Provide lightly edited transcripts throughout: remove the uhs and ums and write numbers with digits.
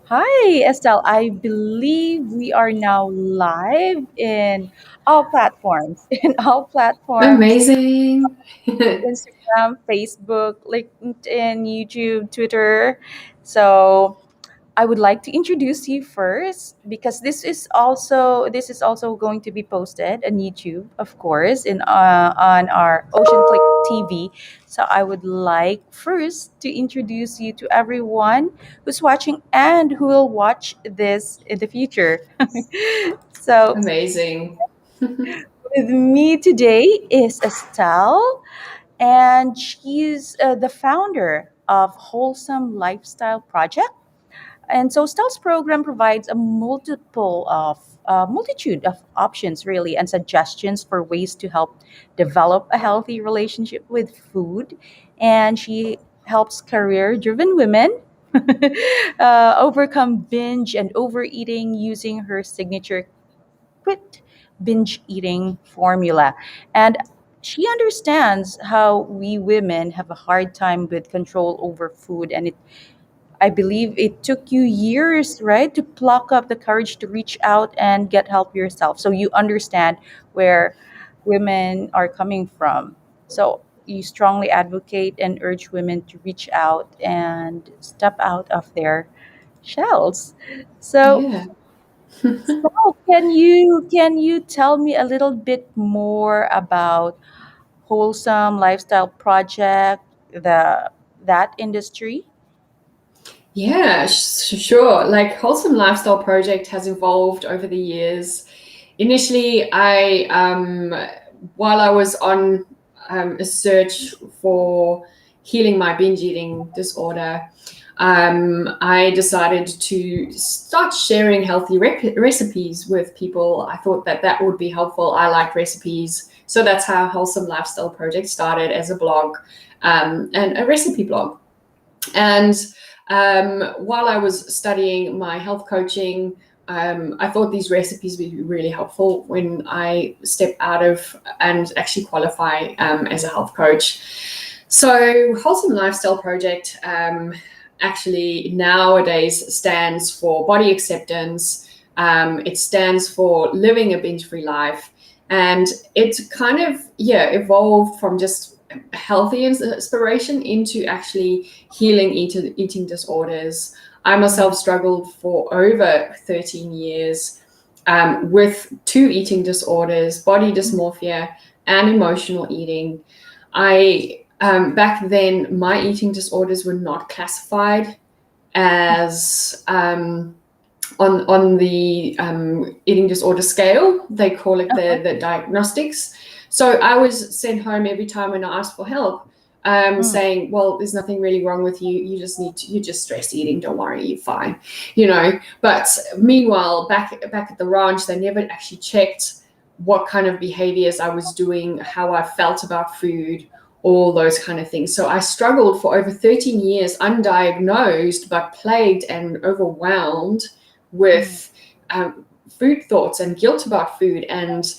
Hi, Estelle. I believe we are now live in all platforms, in all platforms, Amazing. Instagram, Facebook, LinkedIn, YouTube, Twitter. So I would like to introduce you first because this is also going to be posted on YouTube, of course, in on our OceanClick TV. So I would like first to introduce you to everyone who's watching and who will watch this in the future. So Amazing. with me today is Estelle, and she's the founder of Wholesome Lifestyle Project. And so Stel's program provides a multitude of options really and suggestions for ways to help develop a healthy relationship with food. And she helps career-driven women overcome binge and overeating using her signature quit binge eating formula. And she understands how we women have a hard time with control over food, and I believe it took you years, right, to pluck up the courage to reach out and get help yourself. So you understand where women are coming from. So you strongly advocate and urge women to reach out and step out of their shells. So, Yeah. can you tell me a little bit more about Wholesome Lifestyle Project, the that industry? Yeah, sure. Like Wholesome Lifestyle Project has evolved over the years. Initially, while I was on a search for healing my binge eating disorder, I decided to start sharing healthy recipes with people. I thought that that would be helpful. I like recipes. So that's how Wholesome Lifestyle Project started as a blog and a recipe blog. And while I was studying my health coaching, I thought these recipes would be really helpful when I step out of and actually qualify as a health coach. So, Wholesome Lifestyle Project actually nowadays stands for body acceptance. It stands for living a binge free life. And it kind of, yeah, evolved from just healthy inspiration into actually healing eating disorders. I myself struggled for over 13 years with two eating disorders, body dysmorphia, and emotional eating. I back then my eating disorders were not classified as on the eating disorder scale. They call it the diagnostics. So I was sent home every time when I asked for help, Mm. saying, "Well, there's nothing really wrong with you. You're just stress eating. Don't worry, you're fine." You know. But meanwhile, back at the ranch, they never actually checked what kind of behaviors I was doing, how I felt about food, all those kind of things. So I struggled for over 13 years, undiagnosed, but plagued and overwhelmed Mm. with food thoughts and guilt about food and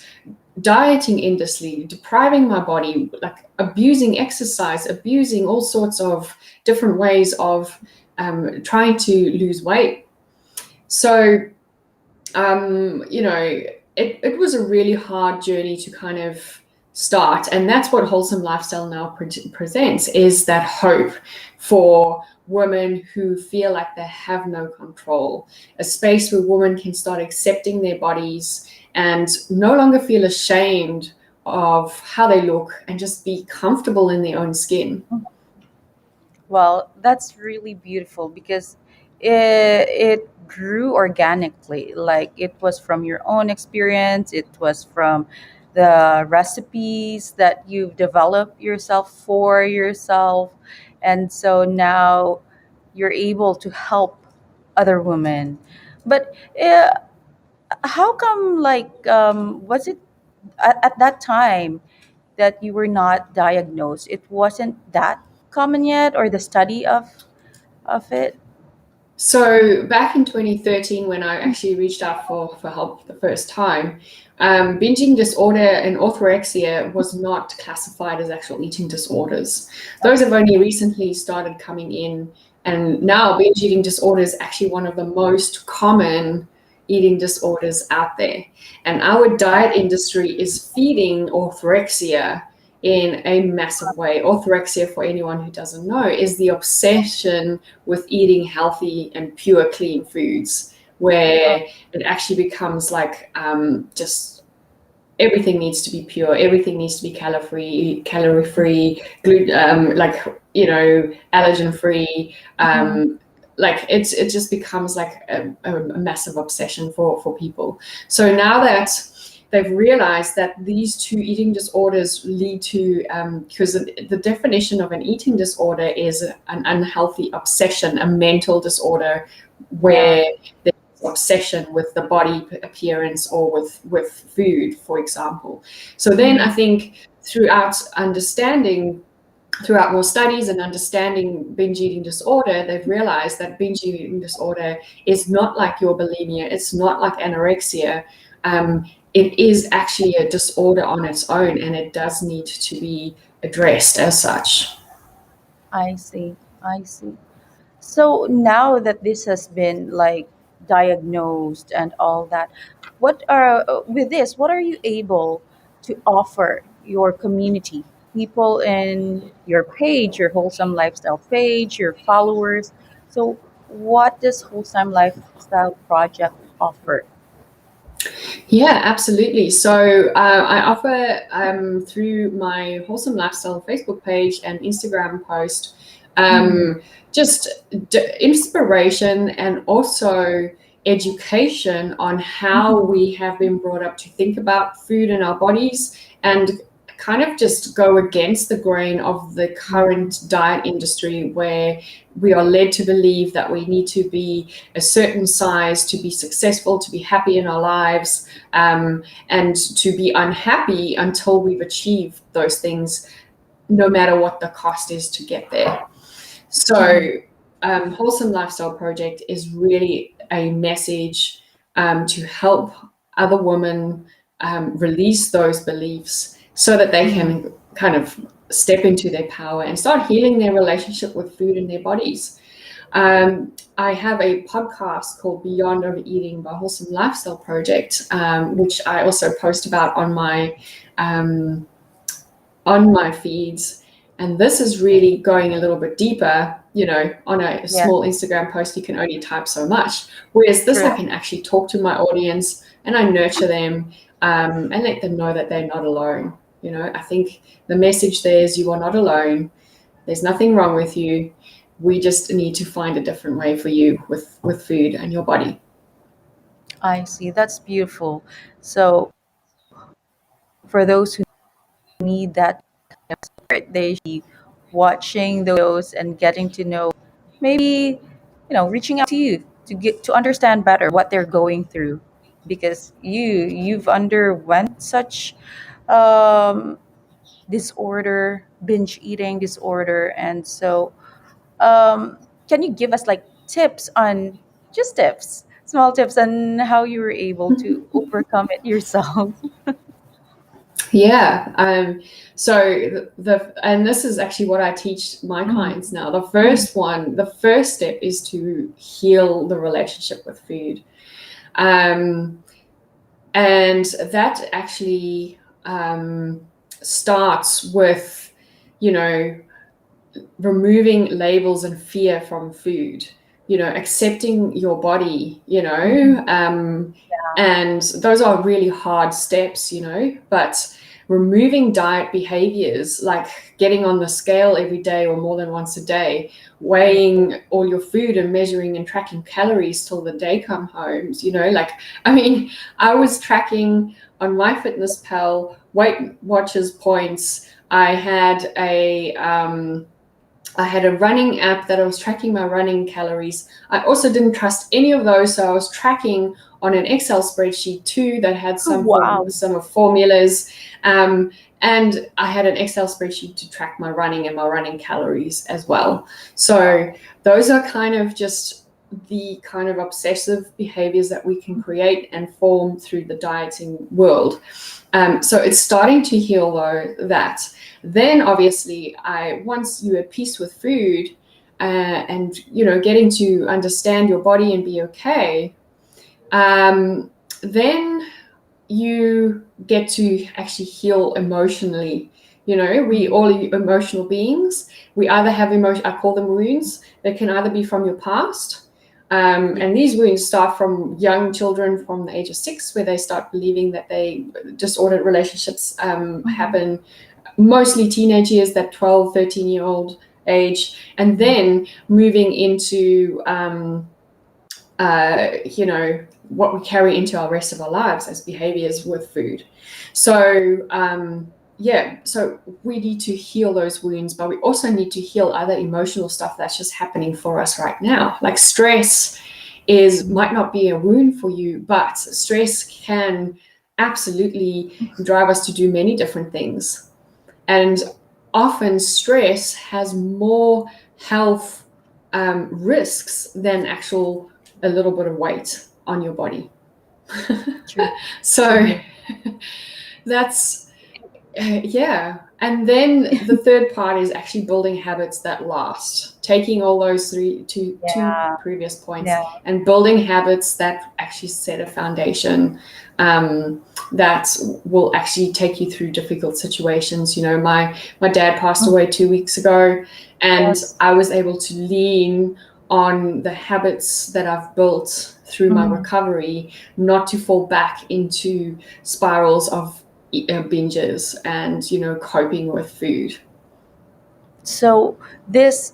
dieting endlessly, depriving my body, like abusing exercise, abusing all sorts of different ways of trying to lose weight. So, you know, it was a really hard journey to kind of start. And that's what Wholesome Lifestyle now presents is that hope for women who feel like they have no control, a space where women can start accepting their bodies and no longer feel ashamed of how they look and just be comfortable in their own skin. Well, that's really beautiful because it grew organically. Like it was from your own experience, it was from the recipes that you've developed yourself for yourself. And so now you're able to help other women. But how come, was it at that time that you were not diagnosed? It wasn't that common yet, or the study of it? So back in 2013, when I actually reached out for help the first time, binging disorder and orthorexia was not classified as actual eating disorders. Those have only recently started coming in, and now binge eating disorder is actually one of the most common eating disorders out there. And our diet industry is feeding orthorexia in a massive way. Orthorexia, for anyone who doesn't know, is the obsession with eating healthy and pure, clean foods, where it actually becomes like just everything needs to be pure, everything needs to be calorie free, like allergen free. Like it just becomes like a massive obsession for people. So now that they've realized that these two eating disorders lead to, because the definition of an eating disorder is an unhealthy obsession, a mental disorder where there's obsession with the body appearance or with food, for example. So then I think throughout more studies and understanding binge eating disorder, they've realized that binge eating disorder is not like your bulimia, it's not like anorexia. It is actually a disorder on its own, and it does need to be addressed as such. I see. I see. So now that this has been like diagnosed and all that, what are with this? What are you able to offer your community, people in your page, your wholesome lifestyle page, your followers? So, what does Wholesome Lifestyle Project offer? Yeah, absolutely. So I offer through my Wholesome Lifestyle Facebook page and Instagram post just inspiration and also education on how we have been brought up to think about food in our bodies, and kind of just go against the grain of the current diet industry, where we are led to believe that we need to be a certain size to be successful, to be happy in our lives, and to be unhappy until we've achieved those things, no matter what the cost is to get there. So Wholesome Lifestyle Project is really a message to help other women release those beliefs so that they can kind of step into their power and start healing their relationship with food and their bodies. I have a podcast called Beyond Overeating by Wholesome Lifestyle Project, which I also post about on my feeds. And this is really going a little bit deeper. On a Yeah, small Instagram post, you can only type so much. Whereas this, true. I can actually talk to my audience and I nurture them and let them know that they're not alone. I think the message there is you are not alone. There's nothing wrong with you. We just need to find a different way for you with food and your body. I see. That's beautiful. So, for those who need that support, they should be watching those and getting to know, maybe, reaching out to you to get to understand better what they're going through, because you've underwent such um, disorder, binge eating disorder, and so um, can you give us like tips on just tips, small tips on how you were able to overcome it yourself? Yeah. So and this is actually what I teach my clients now. The first step is to heal the relationship with food. And that actually starts with, you know, removing labels and fear from food, accepting your body, and those are really hard steps, but removing diet behaviors like getting on the scale every day or more than once a day, weighing all your food and measuring and tracking calories till the day come home, I was tracking on MyFitnessPal, Weight Watchers points. I had a running app that I was tracking my running calories. I also didn't trust any of those, so I was tracking on an Excel spreadsheet too that had Wow. some formulas, and I had an Excel spreadsheet to track my running and my running calories as well. So those are kind of just the kind of obsessive behaviors that we can create and form through the dieting world. So it's starting to heal though that. Then obviously, once you're at peace with food and getting to understand your body and be okay, then you get to actually heal emotionally. We all are emotional beings. We either have emotion, I call them wounds. They can either be from your past, and these wounds start from young children from the age of 6, where they start believing that disordered relationships happen, mostly teenage years, that 12, 13-year-old age, and then moving into what we carry into our rest of our lives as behaviors with food. So so we need to heal those wounds, but we also need to heal other emotional stuff that's just happening for us right now. Like stress might not be a wound for you, but stress can absolutely drive us to do many different things. And often stress has more health risks than a little bit of weight on your body. True. So that's and then the third part is actually building habits that last, taking all those two previous points and building habits that actually set a foundation that will actually take you through difficult situations. My dad passed away 2 weeks ago, and I was able to lean on the habits that I've built through my recovery, not to fall back into spirals of binges and coping with food. So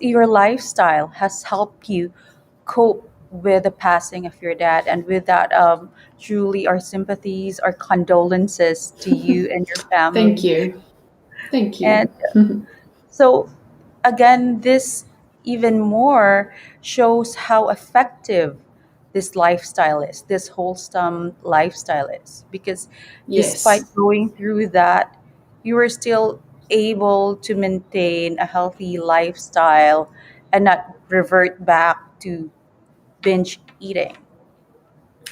your lifestyle has helped you cope with the passing of your dad, and with that, truly our sympathies, our condolences to you and your Thank family. you. Thank And you. so again, this even more shows how effective this wholesome lifestyle is, because despite Yes. going through that, you were still able to maintain a healthy lifestyle and not revert back to binge eating.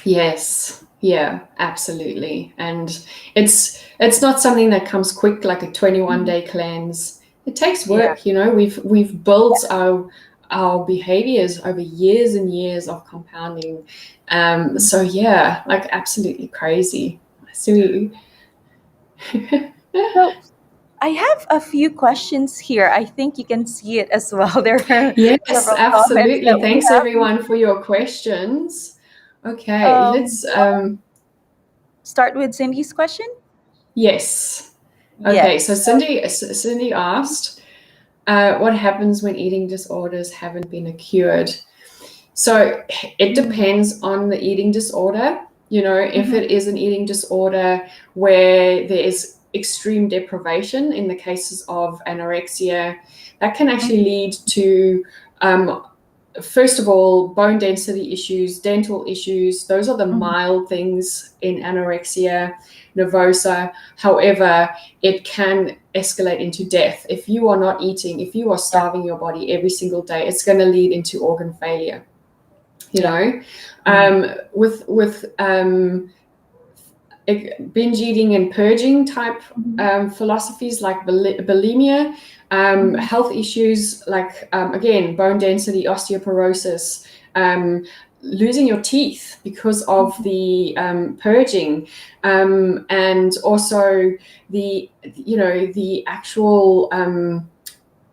Yes. Yeah, absolutely. And it's not something that comes quick, like a 21-day cleanse. It takes Yeah. work. We've built our behaviors over years and years of compounding. So yeah, like absolutely crazy. So So I have a few questions here. I think you can see it as well. There are yes, several comments absolutely. that we Thanks have. everyone for your questions. Okay, Um, let's Start with Cindy's question. yes. Okay, so Yes. Cindy asked, what happens when eating disorders haven't been cured? So it Mm, depends on the eating disorder. If mhm, it is an eating disorder where there is extreme deprivation, in the cases of anorexia, that can actually mhm, lead to first of all, bone density issues, dental issues. Those are the mhm. mild things in anorexia nervosa. However, it can escalate into death. If you are not eating, if you are Yeah, starving your body every single day, it's going to lead into organ failure. You yeah. know, Mhm, with binge eating and purging type mhm, philosophies like bulimia, mhm. health issues like, again, bone density, osteoporosis, losing your teeth because of the purging, and also the actual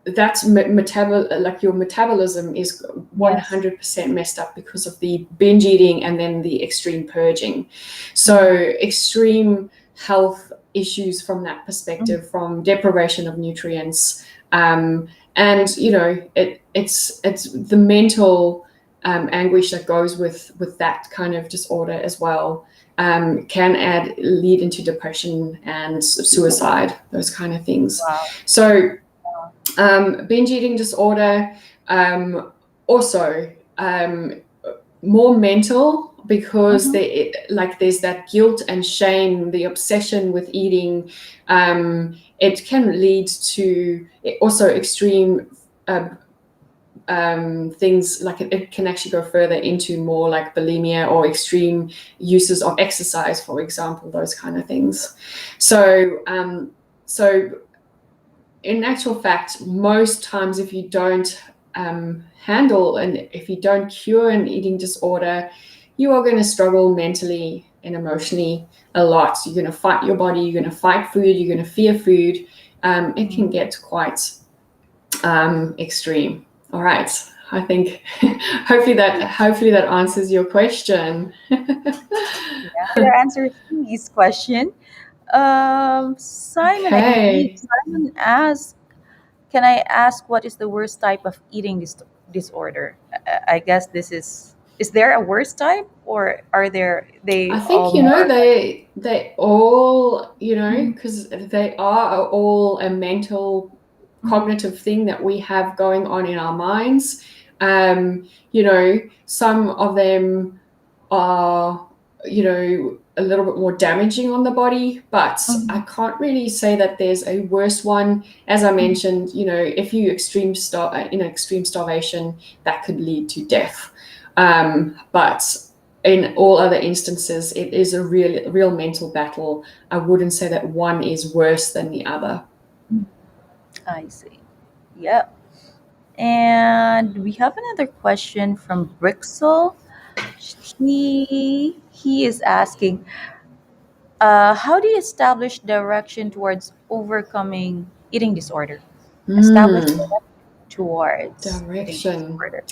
that's like your metabolism is Yes. 100% messed up because of the binge eating and then the extreme purging. So Mhm, extreme health issues from that mhm. perspective, from deprivation of nutrients, and it's the mental anguish that goes with that kind of disorder as well. Can lead into depression and suicide, those kind of things. Wow. So binge eating disorder, also more mental, because Mhm. there's that guilt and shame, the obsession with eating. It can lead to also extreme things like it can actually go further into more like bulimia or extreme uses of exercise, for example, those kind of things. So in actual fact, most times if you don't handle and if you don't cure an eating disorder, you are going to struggle mentally and emotionally a lot. You're going to fight your body, you're going to fight food, you're going to fear food. It can get quite extreme. All right. I think hopefully that answers your question. Yeah, that answers Stevie's question. Simon, I believe Okay. Simon asked, "Can I ask what is the worst type of eating disorder?" I guess this is there a worst type, or are they I all think more? they all Mhm, because they are all a mental mhm, cognitive thing that we have going on in our minds. Some of them are a little bit more damaging on the body, but I mhm, can't really say that there's a worse one. As I mhm, mentioned, if you extreme starvation, that could lead to death. But in all other instances, it is a real mental battle. I wouldn't say that one is worse than the other. mhm. I see. Yeah. And we have another question from Brixel. He is asking, how do you establish direction towards overcoming eating disorder? Establish Hmm. direction towards eating Direction. disorder.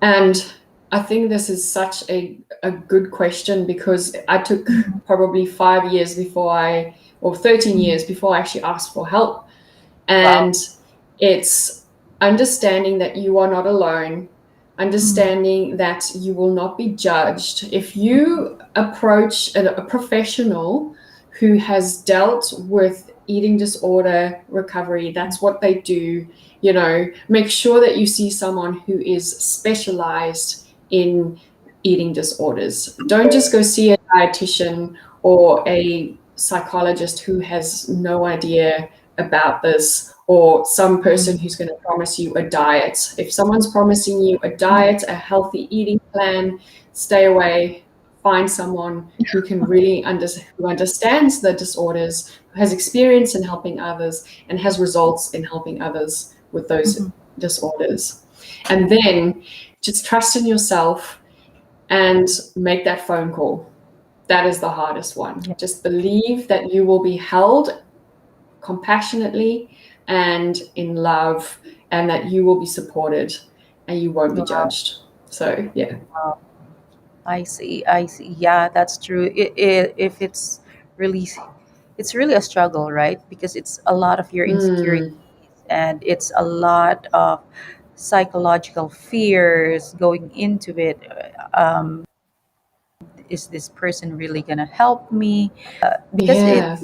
And I think this is such a good question because I took Mhm, probably 5 years or 13 mhm. years before I actually asked for help. Wow. And it's understanding that you are not alone, Mhm, understanding that you will not be judged. If mhm, you approach a professional who has dealt with eating disorder recovery, that's what they do. Make sure that you see someone who is specialized in eating disorders. Don't just go see a dietitian or a psychologist who has no idea about this, or some person mhm, who's going to promise you a diet. If someone's promising you a mhm, diet, a healthy eating plan, stay away. Find someone who can really who understands the disorders, who has experience in helping others, and has results in helping others with those mhm. disorders. And then just trust in yourself and make that phone call. That is the hardest one. Yeah. Just believe that you will be held compassionately and in love, and that you will be supported and you won't be Wow. judged. So, yeah. Wow. I see. I see. Yeah, that's true. If really, it's really a struggle, right? Because it's a lot of your insecurities Mm, and it's a lot of psychological fears going into it. Is this person really gonna help me? Because it yeah.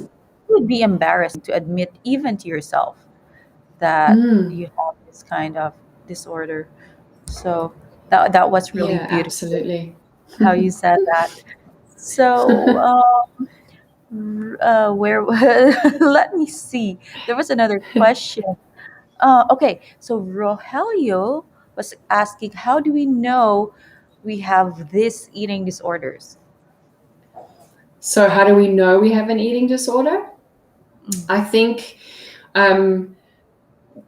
would be embarrassing to admit even to yourself that Mm, you have this kind of disorder. So that was really yeah, beautiful absolutely. how you said that. So where let me see. There was another question. Okay, so Rogelio was asking, how do we know we have this eating disorders? So, how do we know we have an eating disorder? Mm, I think um,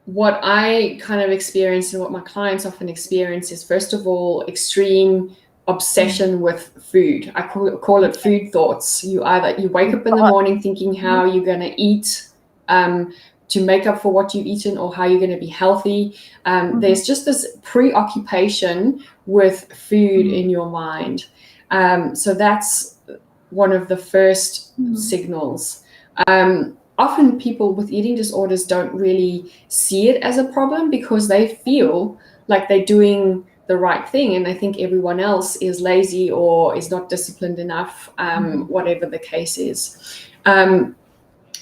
what I kind of experience and what my clients often experience is, first of all, extreme mm, obsession with food. I call it okay. food thoughts. You wake Food up in the thought. morning thinking Mhm, how you're going to eat um, to make up for what you've eaten, or how you're going to be healthy. mhm, There's just this preoccupation with food mhm, in your mind. So that's one of the first mhm, signals. Often people with eating disorders don't really see it as a problem because they feel like they're doing the right thing, and they think everyone else is lazy or is not disciplined enough, mhm, whatever the case is.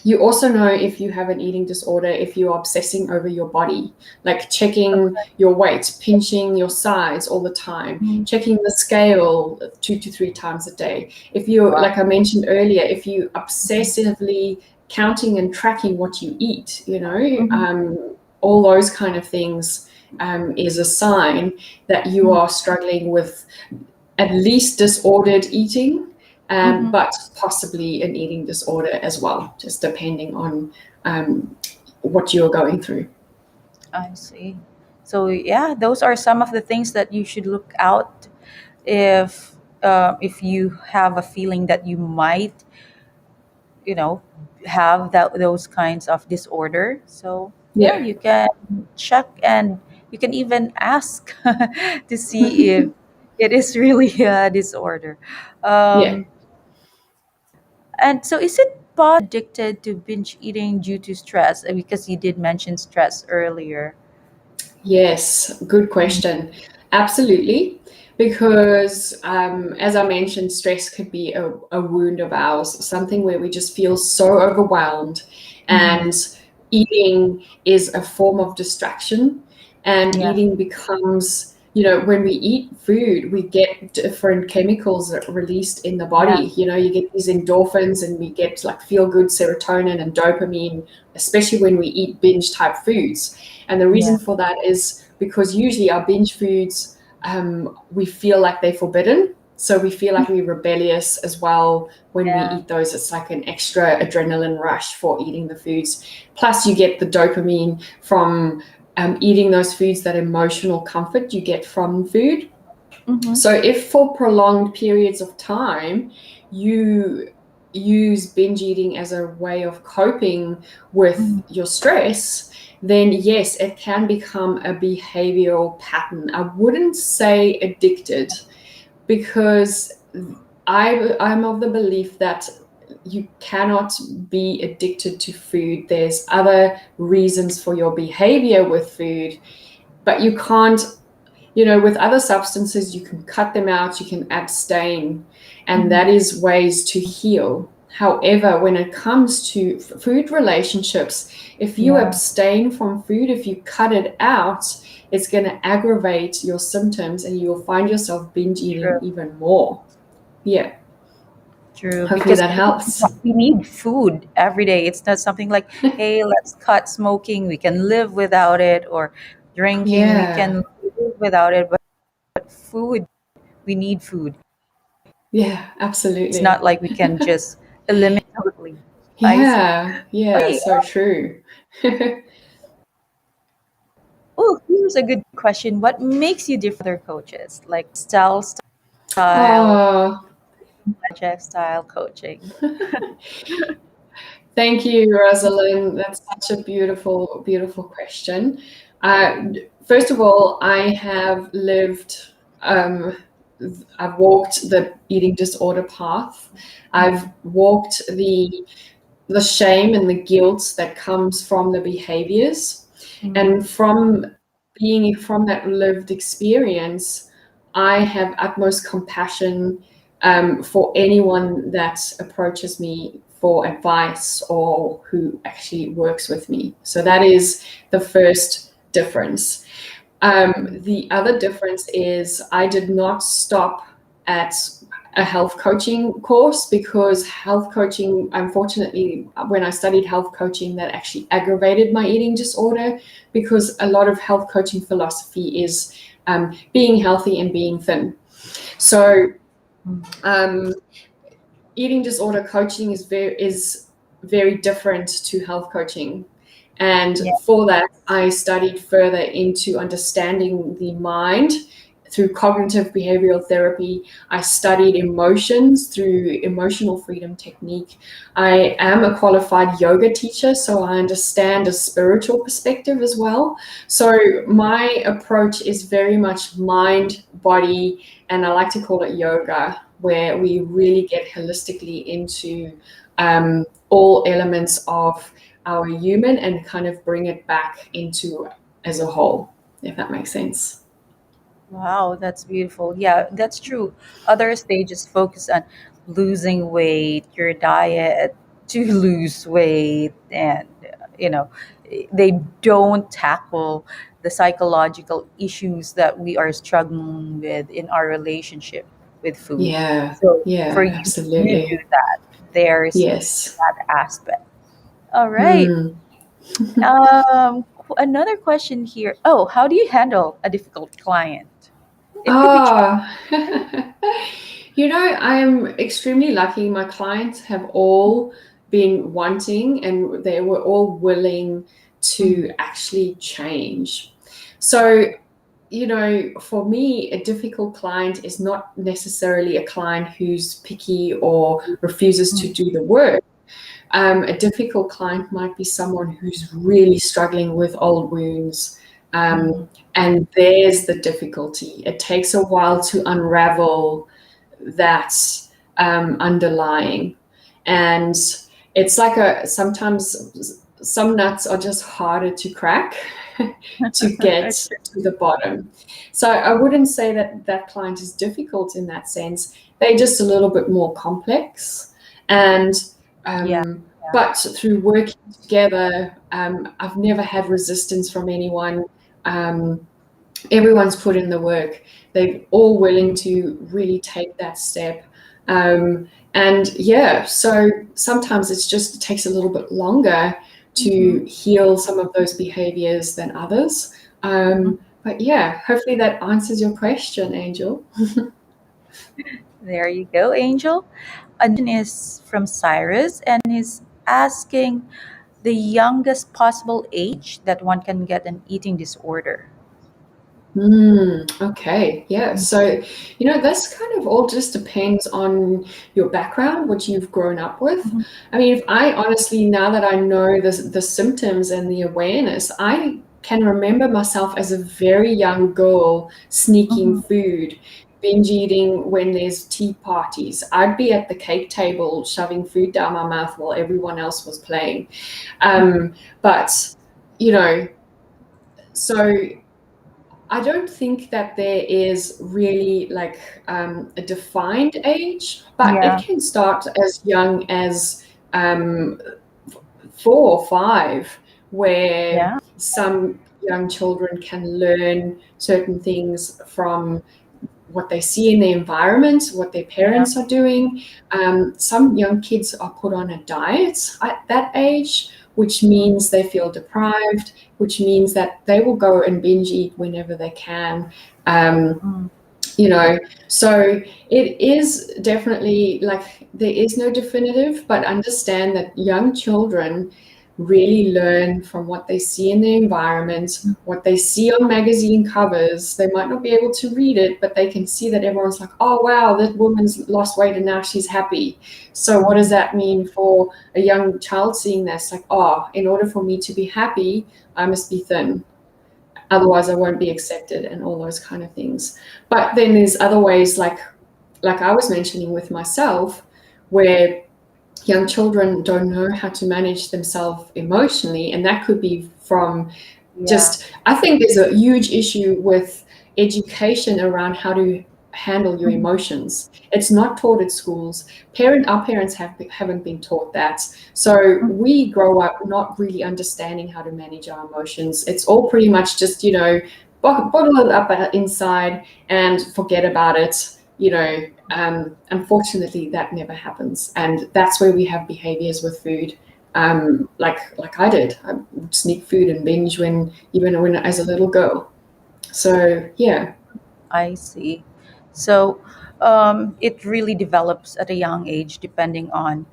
You also know if you have an eating disorder if you're obsessing over your body, like checking okay. your weight, pinching your sides all the time, Mhm, checking the scale 2 to 3 times a day. If you, wow. like I mentioned earlier, if you Mhm, obsessively counting and tracking what you eat, mhm, all those kind of things is a sign that you are struggling with at least disordered eating, Mm-hmm. but possibly an eating disorder as well, just depending on what you're going through. I see. So yeah, those are some of the things that you should look out if you have a feeling that you might, you know, have those kinds of disorder. So yeah, Yeah, you can check, and you can even ask to see if it is really a disorder. yeah. Um, and so, is it addicted to binge eating due to stress? Because you did mention stress earlier. Yes, good question. Absolutely. Because, as I mentioned, stress could be a wound of ours, something where we just feel so overwhelmed. Mm-hmm. And eating is a form of distraction. And Yeah. eating becomes, when we eat food, we get different chemicals that are released in the Yeah. body. You get these endorphins, and we get like feel good serotonin and dopamine, especially when we eat binge type foods. And the Yeah. reason for that is because usually our binge foods, we feel like they're forbidden. So we feel like we're rebellious as well when we Yeah. eat those. It's like an extra adrenaline rush for eating the foods. Plus, you get the dopamine from eating those foods, that emotional comfort you get from food. Mm-hmm. So if for prolonged periods of time you use binge eating as a way of coping with Mm-hmm. your stress, then yes, it can become a behavioral pattern. I wouldn't say addicted, because I'm of the belief that you cannot be addicted to food. There's other reasons for your behavior with food, but you can't, with other substances, you can cut them out, you can abstain, and Mm-hmm. that is ways to heal. However, when it comes to food relationships, if you Yeah. abstain from food, if you cut it out, it's going to aggravate your symptoms and you'll find yourself binge eating True. even more. Yeah, True. hopefully Because that helps. we need food every day. It's not something like, hey, let's cut smoking. We can live without it, or drinking. We Yeah, can live without it. But food, we need food. yeah, It's not absolutely. like we can just eliminate totally. I see. Yeah, yeah, Okay. so true. Oh, here's a good question. What makes you different from other coaches, like Stel style, Oh, project style coaching? thank you, Rosalind. That's such a beautiful, beautiful question. Uh, First of all, um, I've walked the eating disorder path. I've Mhm. walked the shame and the guilt that comes from the behaviors. And Mhm. from that lived experience, I have utmost compassion for anyone that approaches me for advice or who actually works with me. So that is the first difference. The other difference is I did not stop at a health coaching course, because health coaching, unfortunately, when I studied health coaching, that actually aggravated my eating disorder, because a lot of health coaching philosophy is being healthy and being thin. So um, eating disorder coaching is very different to health coaching. And Yeah. for that, I studied further into understanding the mind through cognitive behavioral therapy. I studied emotions through emotional freedom technique. I am a qualified yoga teacher, so I understand a spiritual perspective as well. So my approach is very much mind, body, and I like to call it yoga, where we really get holistically into all elements of our human and kind of bring it back into as a whole, if that makes sense. Wow, that's beautiful. Yeah, that's true. Others, they just focus on losing weight, your diet to lose weight, and you know, they don't tackle the psychological issues that we are struggling with in our relationship with food. Yeah, So for yeah, you, you do absolutely. that. There's Yes. that aspect. All right. Hmm. another question here. Oh, how do you handle a difficult client? It could be Ah, I'm extremely lucky. My clients have all been wanting and they were all willing to challenging. actually change. So, for me, a difficult client is not necessarily a client who's picky or refuses to do the work. A difficult client might be someone who's really struggling with old wounds. Mhm. And there's the difficulty. It takes a while to unravel that underlying. And it's like sometimes some nuts are just harder to crack to get to the bottom. So I wouldn't say that that client is difficult in that sense. They're just a little bit more complex. And Yeah. but through working together, I've never had resistance from anyone. Um, Everyone's put in the work. They're all willing to really take that step. And yeah, so sometimes it takes a little bit longer Mhm. to heal some of those behaviors than others. But yeah, hopefully that answers your question, Angel. There you go, Angel. Is from Cyrus and is asking the youngest possible age that one can get an eating disorder. Okay, yeah. So, this kind of all just depends on your background, what you've grown up with. Mhm. I mean, if I honestly, now that I know the symptoms and the awareness, I can remember myself as a very young girl sneaking Mhm. food, binge eating when there's tea parties. I'd be at the cake table shoving food down my mouth while everyone else was playing. But, you know, so I don't think that there is really like a defined age, but it Yeah. can start as young as um, 4 or 5, where Yeah. some young children can learn certain things from what they see in the environment, what their Yeah. parents are doing. Some young kids are put on a diet at that age, which means they feel deprived, which means that they will go and binge eat whenever they can. Um, Mm. you know, so it is definitely like there is no definitive, but understand that young children really learn from what they see in the environment, what they see on magazine covers. They might not be able to read it, but they can see that everyone's like, oh wow, that woman's lost weight and now she's happy. So what does that mean for a young child seeing this? Like, oh, in order for me to be happy, I must be thin, otherwise I won't be accepted, and all those kind of things. But then there's other ways, like I was mentioning with myself, where young children don't know how to manage themselves emotionally, and that could be from Yeah. just, I think there's a huge issue with education around how to handle your Mhm. emotions. It's not taught at schools. Our parents haven't been taught that. So Mhm. we grow up not really understanding how to manage our emotions. It's all pretty much just, bottle it up inside and forget about it. Unfortunately, that never happens, and that's where we have behaviors with food. Like I did. I would sneak food and binge even when as a little girl. So yeah. I see. So it really develops at a young age depending on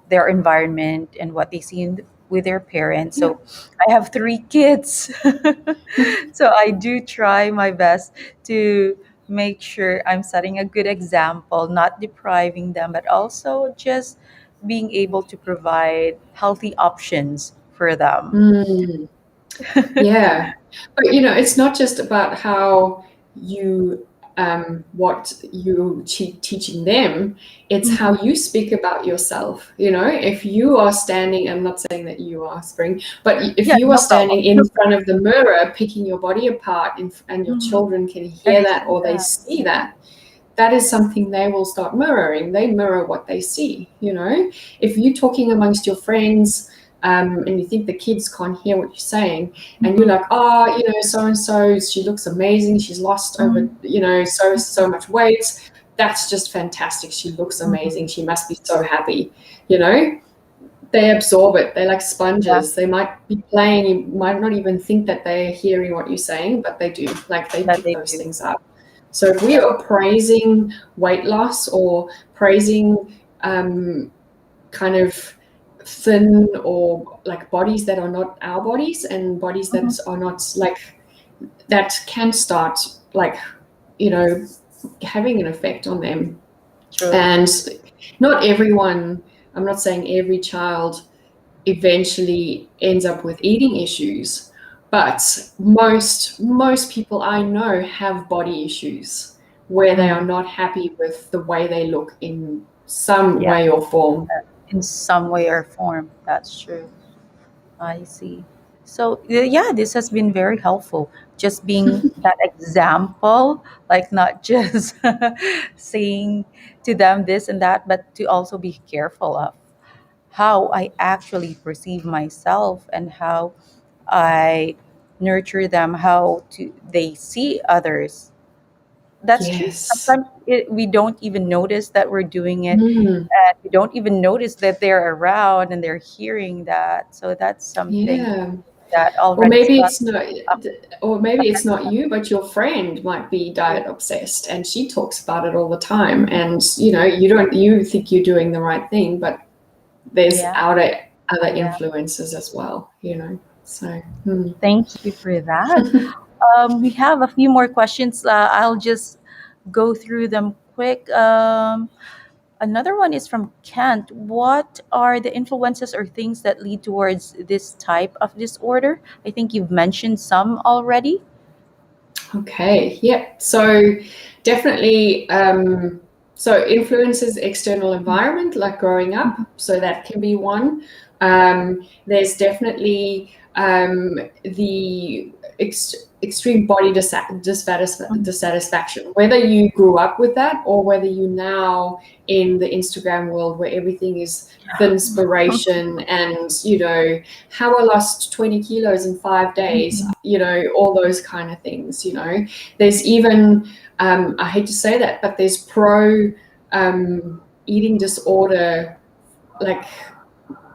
their environment and what they see with their parents. Yeah. So I have 3 kids. So I do try my best to make sure I'm setting a good example, not depriving them, but also just being able to provide healthy options for them. Mm. Yeah, but it's not just about how you what you teaching them. It's how you speak about yourself. If you are standing, I'm not saying that you are, Spring, but if Yeah, you are no problem. standing in front of the mirror picking your body apart, and your Mhm. children can And hear they that see or they that. see that, that is something they will start mirroring. They mirror what they see. If you're talking amongst your friends, and you think the kids can't hear what you're saying, and you're Mhm. like, oh, so and so, she looks amazing. She's lost over, Mhm. so much weight. That's just fantastic. She looks Mhm. amazing. She must be so happy. You know, they absorb it. They're like Yeah, sponges. They might be playing. You might not even think that they're hearing what you're saying, but they do. Like they that pick they those do. things up. So if we Yeah, are praising weight loss or praising kind of thin or like bodies that are not our bodies and bodies mhm, that are not like, that can start like, you know, having an effect on them. true. And not everyone, I'm not saying every child eventually ends up with eating issues, but most people I know have body issues where they are Mm, not happy with the way they look in some yeah, way or form. in some way or form. That's true. I see. So yeah, this has been very helpful. Just being that example, like not just saying to them this and that, but to also be careful of how I actually perceive myself and how I nurture them, how to they see others. That's true. Yes. Sometimes we don't even notice that we're doing it, Mm, and we don't even notice that they're around and they're hearing that. So that's something yeah. that Or already maybe stuck. it's not, Up. or maybe it's not you, but your friend might be diet obsessed and she talks about it all the time. And you think you're doing the right thing, but there's Yeah, other yeah. influences as well. So Thank you for that. We have a few more questions. I'll just go through them quick. Another one is from Kent. What are the influences or things that lead towards this type of disorder? I think you've mentioned some already. okay, yeah. So definitely, so influences external environment, like growing up. So that can be one. There's definitely the extreme body dissatisfaction, whether you grew up with that or whether you now in the Instagram world where everything is inspiration and how I lost 20 kilos in 5 days, Mhm. all those kind of things. There's even, I hate to say that, but there's pro eating disorder like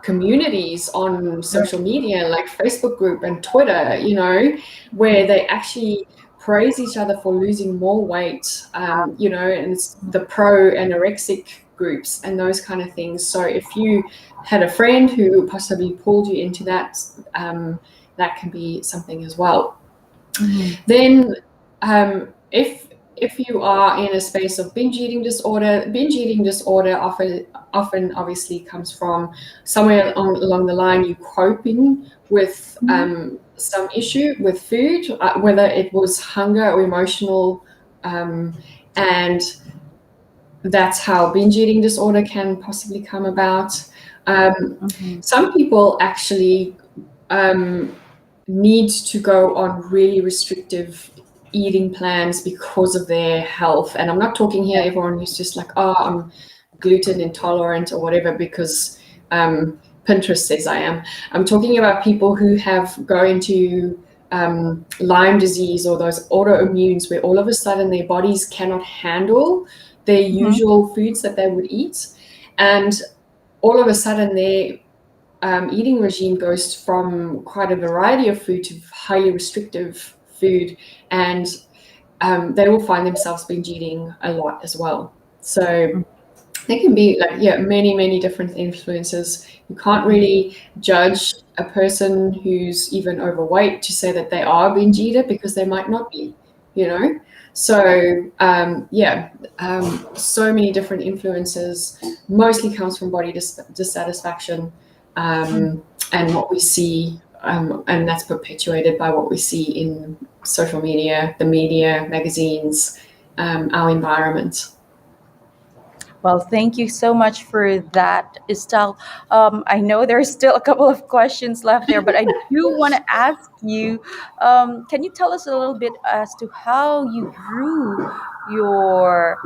communities on social media like Facebook group and Twitter, where they actually praise each other for losing more weight, and it's the pro anorexic groups and those kind of things. So if you had a friend who possibly pulled you into that, that can be something as well. Mhm. Then, if you are in a space of binge eating disorder often obviously comes from somewhere along the line you coping with Mhm. some issue with food, whether it was hunger or emotional, and that's how binge eating disorder can possibly come about. Um, Mhm. some people actually need to go on really restrictive eating plans because of their health. And I'm not talking here everyone who's just like, oh, I'm gluten intolerant or whatever because Pinterest says I am. I'm talking about people who have go into Lyme disease or those autoimmunes where all of a sudden their bodies cannot handle their Mhm. usual foods that they would eat. And all of a sudden their eating regime goes from quite a variety of food to highly restrictive food, and they will find themselves binge eating a lot as well. So there can be like many different influences. You can't really judge a person who's even overweight to say that they are a binge eater because they might not be. So so many different influences. Mostly comes from body dissatisfaction, and what we see, and that's perpetuated by what we see in social media, the media, magazines, our environment. Well, thank you so much for that, Estelle. I know there's still a couple of questions left there, but I do want to ask you, can you tell us a little bit as to how you grew your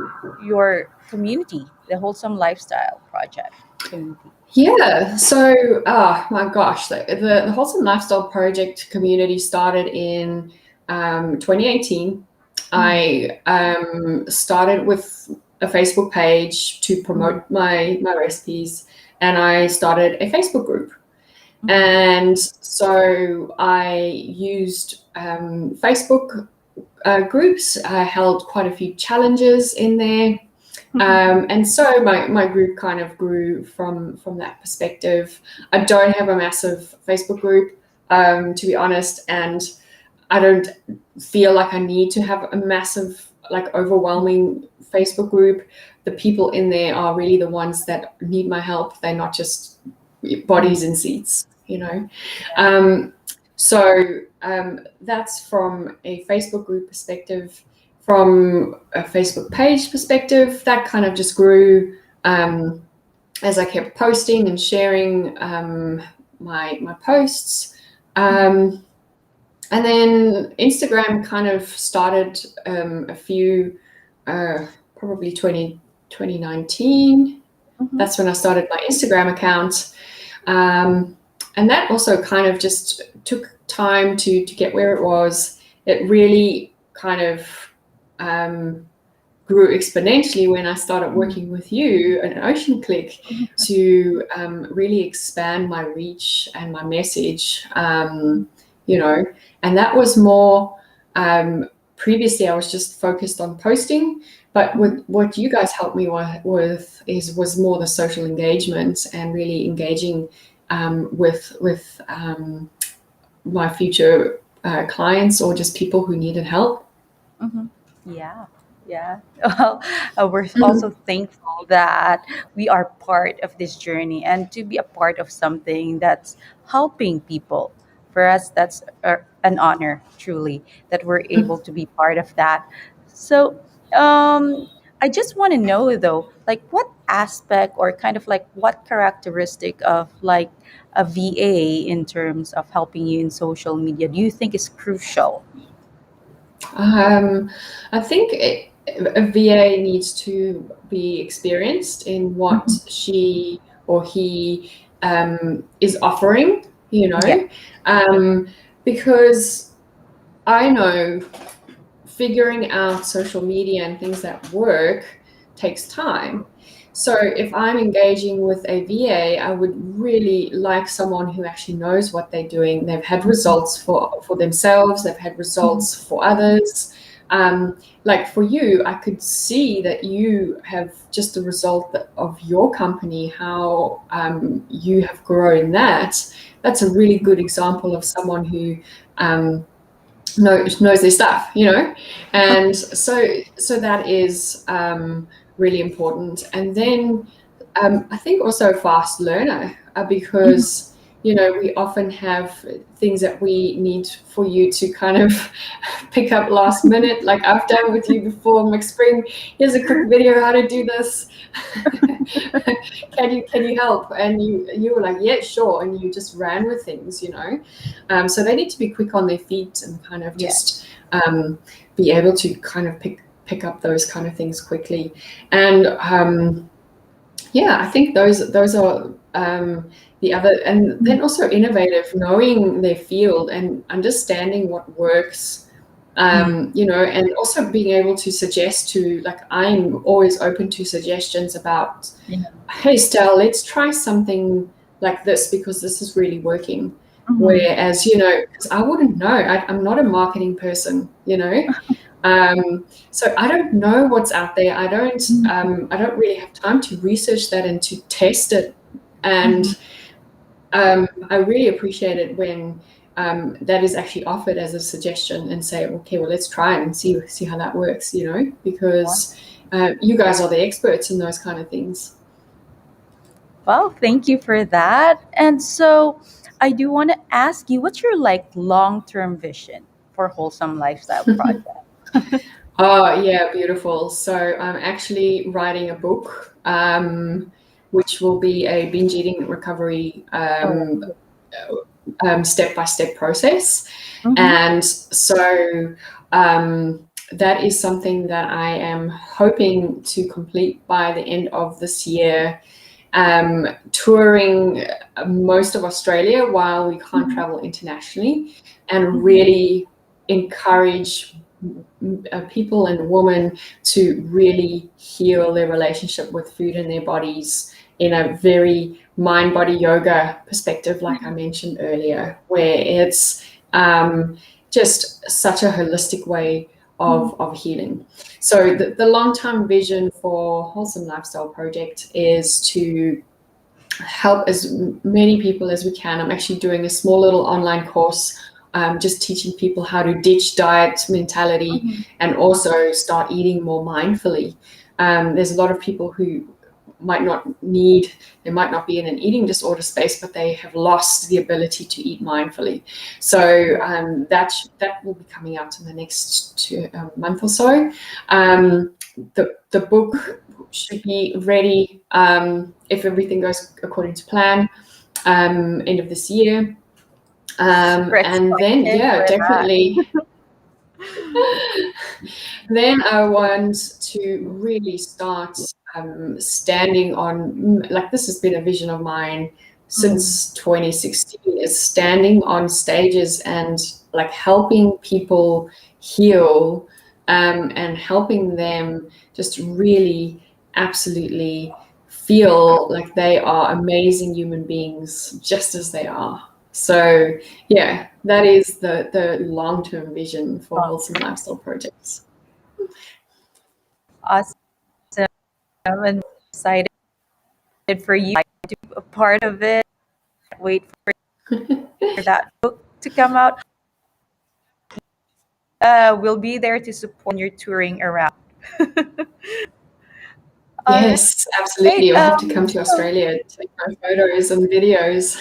your community, the Wholesome Lifestyle Project community? Yeah, so oh my gosh, the Wholesome Lifestyle Project community started in 2018. Mm. I started with a Facebook page to promote my recipes, and I started a Facebook group. And so I used Facebook groups. I held quite a few challenges in there. And so my group kind of grew from that perspective. I don't have a massive Facebook group, to be honest, and I don't feel like I need to have a massive, like overwhelming Facebook group. The people in there are really the ones that need my help. They're not just bodies in seats, you know. So that's from a Facebook group perspective. From a Facebook page perspective, that kind of just grew as I kept posting and sharing my posts. And then Instagram kind of started a few, probably 2019. That's when I started my Instagram account. And that also kind of just took time to get where it was. It really kind of grew exponentially when I started working with you and OceanClick to really expand my reach and my message, you know, and that was more, previously I was just focused on posting, but with what you guys helped me with was more the social engagement and really engaging with my future clients or just people who needed help. Yeah, yeah. Well, we're also thankful that we are part of this journey and to be a part of something that's helping people. For us, that's an honor, truly, that we're able to be part of that. So, I just want to know though, like what aspect or kind of like what characteristic of like a VA in terms of helping you in social media do you think is crucial? I think a VA needs to be experienced in what she or he is offering, you Yeah. know, because I know figuring out social media and things that work takes time. So if I'm engaging with a VA, I would really like someone who actually knows what they're doing. They've had results for themselves, they've had results for others. Like for you, I could see that you have just a result of your company, how you have grown that. That's a really good example of someone who knows their stuff, you know, and so that is really important. And then I think also a fast learner, because you know we often have things that we need for you to kind of pick up last minute, like I've done with you before. McSpring, here's a quick video how to do this. Can you help? And you were like, yeah, sure, and you just ran with things, you know. So they need to be quick on their feet and kind of Yeah. just be able to kind of pick up those kind of things quickly. And yeah, I think those are the other, and then also innovative, knowing their field and understanding what works, you know, and also being able to suggest to, like, I'm always open to suggestions about, Yeah. hey, Stel, let's try something like this because this is really working. Mhm. Whereas, you know, because I wouldn't know, I'm not a marketing person, you know. So I don't know what's out there. I don't really have time to research that and to test it. And I really appreciate it when that is actually offered as a suggestion and say, okay, well, let's try it and see how that works, you know, because you guys are the experts in those kind of things. Well, thank you for that. And so I do want to ask you, what's your like long-term vision for Wholesome Lifestyle Project? Oh, yeah, beautiful. So I'm actually writing a book, which will be a binge eating recovery step-by-step process. Mhm. And so that is something that I am hoping to complete by the end of this year, touring most of Australia while we can't travel internationally, and really encourage people and women to really heal their relationship with food and their bodies in a very mind body yoga perspective, like I mentioned earlier, where it's just such a holistic way of healing. So the long-term vision for Wholesome Lifestyle Project is to help as many people as we can. I'm actually doing a small little online course, just teaching people how to ditch diet mentality and also start eating more mindfully. There's a lot of people who they might not be in an eating disorder space, but they have lost the ability to eat mindfully. So that will be coming out in the next month or so. The book should be ready, if everything goes according to plan, end of this year. Super And then, excited yeah, for that. definitely. Then I want to really start standing on, like, this has been a vision of mine Mm. since 2016, is standing on stages and like helping people heal, and helping them just really absolutely feel like they are amazing human beings just as they are. So yeah, that is the long-term vision for Wholesome Lifestyle Projects. Awesome. I'm excited for you to be a part of it. Wait for that book to come out. We'll be there to support your touring around. All Yes, absolutely. right. You'll have to come to So Australia to take my photos and videos.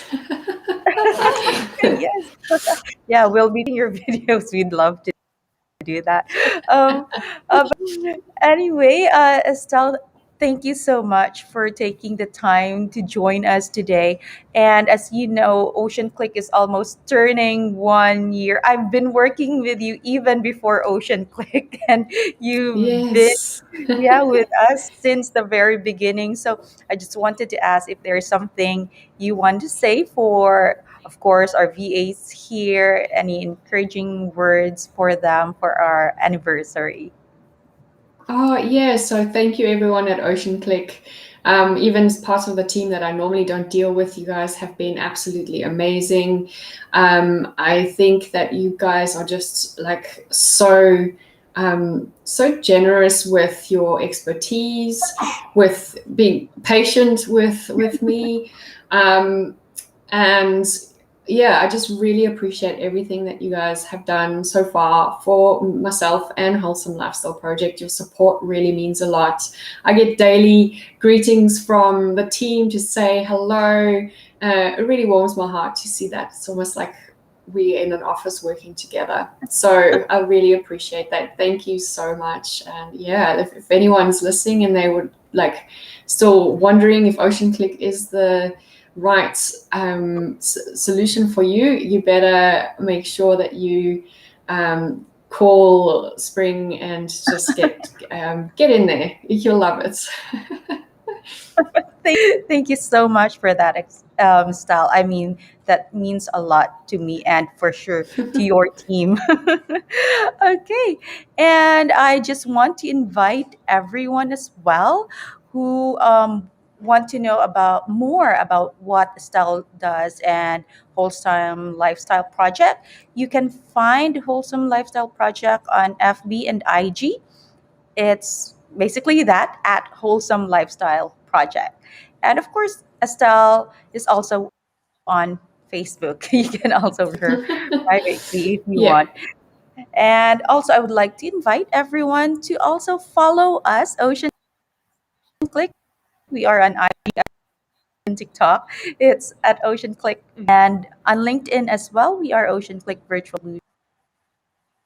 yes, yeah, we'll be in your videos. We'd love to do that. Um, but anyway, Estelle, thank you so much for taking the time to join us today. And as you know, OceanClick is almost turning 1 year. I've been working with you even before OceanClick, and you've been, Yes. yeah, with us since the very beginning. So I just wanted to ask if there's something you want to say for, of course, our VAs here, any encouraging words for them for our anniversary. Oh, yeah. So thank you, everyone at OceanClick. Even as part of the team that I normally don't deal with, you guys have been absolutely amazing. I think that you guys are just like so generous with your expertise, with being patient with me. Um, and yeah, I just really appreciate everything that you guys have done so far for myself and Wholesome Lifestyle Project. Your support really means a lot. I get daily greetings from the team to say hello. It really warms my heart to see that. It's almost like we're in an office working together. So I really appreciate that. Thank you so much. And yeah, if anyone's listening and they would like still wondering if OceanClick is the right solution for you, you better make sure that you call Spring and just get in there. You'll love it. Thank you so much for that style. I mean, that means a lot to me and for sure to your team. Okay. And I just want to invite everyone as well who want to know about more about what Estelle does and Wholesome Lifestyle Project. You can find Wholesome Lifestyle Project on FB and IG. It's basically that at Wholesome Lifestyle Project. And of course, Estelle is also on Facebook. You can also reach her privately if you Yeah. want. And also, I would like to invite everyone to also follow us, Ocean Click. We are on IG and TikTok. It's at Ocean Click. And on LinkedIn as well, we are Ocean Click Virtual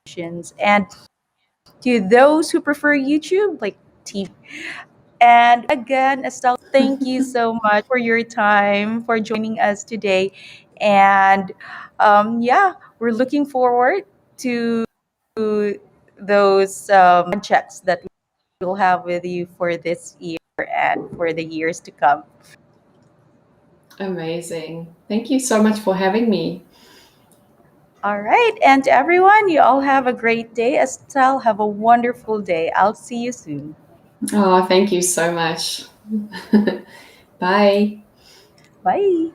Solutions. And to those who prefer YouTube, like TV. And again, Estelle, thank you so much for your time, for joining us today. And yeah, we're looking forward to those projects that we'll have with you for this year and for the years to come. Amazing. Thank you so much for having me. All right. And to everyone, you all have a great day. Estelle, have a wonderful day. I'll see you soon. Oh, thank you so much. Bye. Bye.